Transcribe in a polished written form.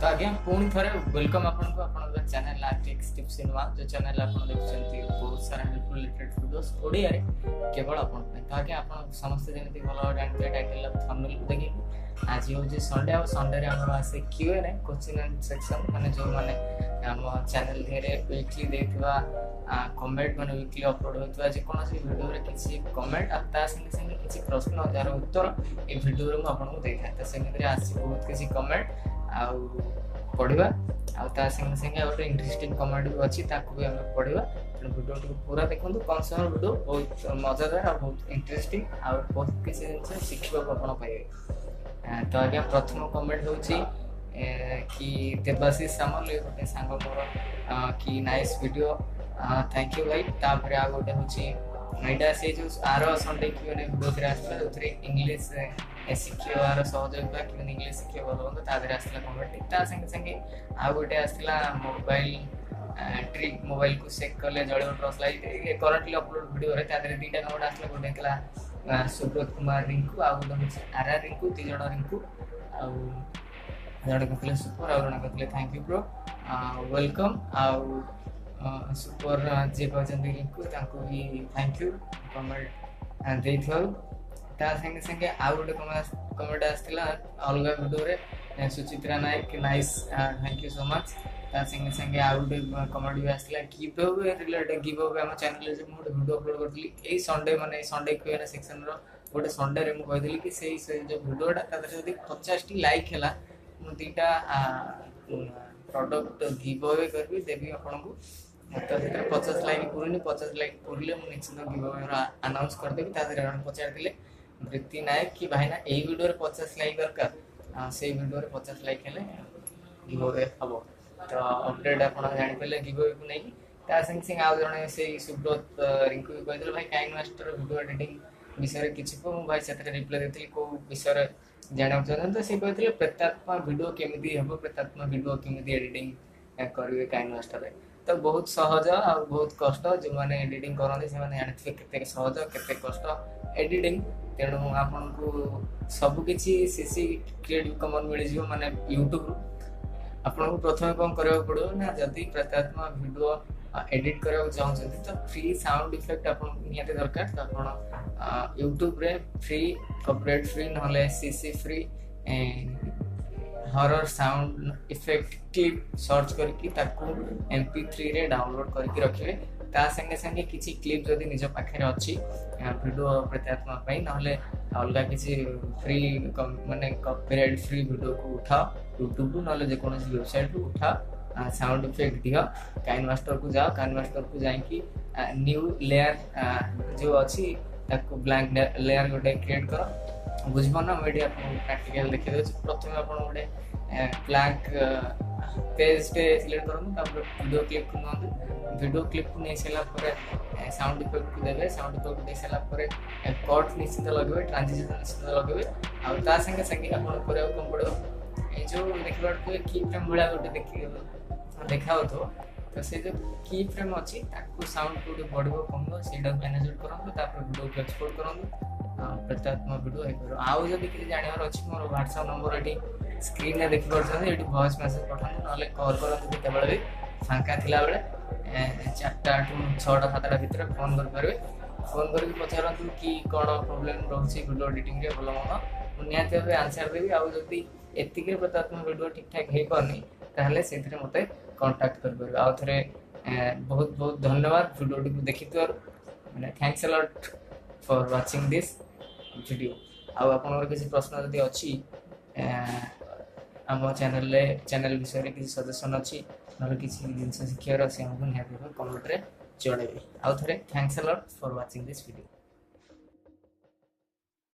तो आज्ञा पुणी थे वेलकम आपन चैनल आर्टिक्स टिप्स इन वन जो चैनल आप देखुं बहुत सारा हेल्पफुल रिलेटेड वीडियोस ओडिया रे केवल आपन तो आज्ञा आप समस्त जमी भल जानते टाइटल थंबनेल देखिए आज हूँ संडे आ संडे आम आसे Q&A क्वेश्चन एंड सेक्शन माने जो माने आम चैनल रे वीकली देथिबा कमेंट माने वीकली अपलोड होता जेकोसी वीडियो रे किसी कमेंट आ ता संगे संगे किसी प्रश्न जार उत्तर ए वीडियो रे आपको देखाए तो सेमिति आसी बहुत किसी कमेंट आउ पढ़ा आ संगे संगे गोटे इंटरेस्टिंग कमेंट भी अच्छी भी आम पढ़ा तेणु वीडियो पूरा देखो कम समय वीडियो बहुत मजादार और बहुत इंटरेस्टिंग आ बहुत किसी जिन शिखा आप पाइबे। तो आज्ञा प्रथम कमेंट हूँ कि देवाशीष सामल ये गोटे सांग मोर कि नाइस वीडियो थैंक यू भाई तापर आ गोटे हूँ यहाँ से जो आर संडे Q&A वीडियो आसला जो इंग्लीश शिखार सहयोग कि इंग्लीश शिखे भल बंद तादे आसला कमेंट संगे संगे आ गोटे आसला मोबाइल ट्रिक मोबाइल को चेक कले जड़े truss light currently upload video रे तादे दीटा कमेंट आसला गोटे कला सुब्रत कुमार रिंकू आ गोटे आर रिंकू दी जण रिंकू आ जड़े कहते सुपर आ जड़े कहते थैंक यू ब्रो वेलकम आउ सुपर जे कहते रिंकू तांको भी थैंक यू कमेंट देथल ता संगे संगे आ गोटे कमेंट आसला अलग वीडियो रे Suchitra Nayak nice thank you so much ता संगे संगे आ गोटे कमेंट भी आसला give away related give away हम चैनल रे मोटे वीडियो अपलोड करथली एई संडे माने संडे Q&A सेक्शन रो गोटे संडे रे मु कहथली कि सेई जो वीडियोटा तादर जदी 50 टी लाइक हैला मु दीटा प्रोडक्ट गिव अवे करबी देबी आपनको तो से 50 लाइक पूरी 50 लाइक पूरले मु निश्चित गिव अवे अनाउंस कर देबी तादर जण पचार दिले वृत्ति नायक कि भाई ना यही वीडियो रे 50 लाइक दरकार से वीडियो रे 50 लाइक हेले गिव अवे हबो तो अपडेट आपन जानि पले गिव अवे को नै ता संग संग आ जणे से सुब्रत रिंकू भी कहदिल भाई काइन मास्टर वीडियो एडिटिंग विषय रे किछि को भाई सेतरे रिप्लाई देथिल को विषय रे जानि चाहन तो से कहथिले प्रेतात्मा वीडियो केमिति हबो प्रेतात्मा वीडियो केमिति एडिटिंग करबे काइन मास्टर रे तो बहुत सहज और बहुत कष्ट जो माने एडिटिंग करते से माने जानते केते सहज केते कष्ट एडिटिंग तेणु आपन को सब किछि सीसी क्रिएटिव कमन मिल जियो माने YouTube आपन को प्रथम कोन करबा पड़ो ना जदी प्रेतात्मा वीडियो एडिट करबा चाहछथि तो फ्री साउंड इफेक्ट आपन नियाते दरकार तो आपन YouTube रे फ्री कॉपीराइट फ्री नहले CC free horror sound effect clip search करके ताकू MP3 रे डाउनलोड करके रखिबे ता संगे संगे किछि क्लिप जदी निज पाखे अछि वीडियो प्रेतात्मा पई नहले अलगा किछि फ्री माने कॉपीराइट फ्री वीडियो को उठाओ YouTube नहले जे कोनोसी वेबसाइट को उठाओ साउंड इफेक्ट दियो काइन मास्टर को जाओ काइन मास्टर को जाई कि न्यू लेयर जो अछि ताकू ब्लैंक लेयर गोटे क्रिएट करो बुझबो ना मीडिया प्रैक्टिकल देखि दो प्रथम आपण गोटे ब्लैंक पेज टे सिलेक्ट करनु तापर वीडियो क्लिप करनु वीडियो क्लिप को नै सेला परे साउंड इफेक्ट को देबे साउंड इफेक्ट दे सेला परे कट निश्चित लगबे ट्रांजिशन निश्चित लगबे आ ता संगे संगे आपण करे कोन पड़ो ए जो देखबा को की फ्रेम बडा गोटे देखि देखाओ तो से जो की फ्रेम अछि ताकू साउंड को बढ़बो कमबो सेडा मैनेज करनु तापर वीडियो को एक्सपोर्ट करनु प्रेतात्मा वीडियो है आउ जब कि जानिबार अछि मोर WhatsApp नंबर एटी स्क्रीन रे देखि परछन एटी वॉइस मैसेज पठानु नले कॉल करन केते बेले भी फांका थिला बेले 4टा 6टा 7टा भीतर फोन कर परबे फोन करके पचारंतु कि कोन प्रॉब्लम रहछि वीडियो एडिटिंग रे भलो मन नियाते बे आंसर देबी आउ जदी एतिके प्रेतात्मा वीडियो ठीक ठाक हे करनी ताहले सेथरे मते कांटेक्ट कर परबे आउ थरे बहुत बहुत धन्यवाद वीडियो को देखितोर माने thanks a lot for watching this video आउ आपन किसी प्रश्न जदी अछि आम चैनल विषय रे किसी सजेशन अछि नले किसी जिंस शिखियार अछि हमहु निहाती कमेंट रे जणेबे आउ थरे thanks a lot for watching this video.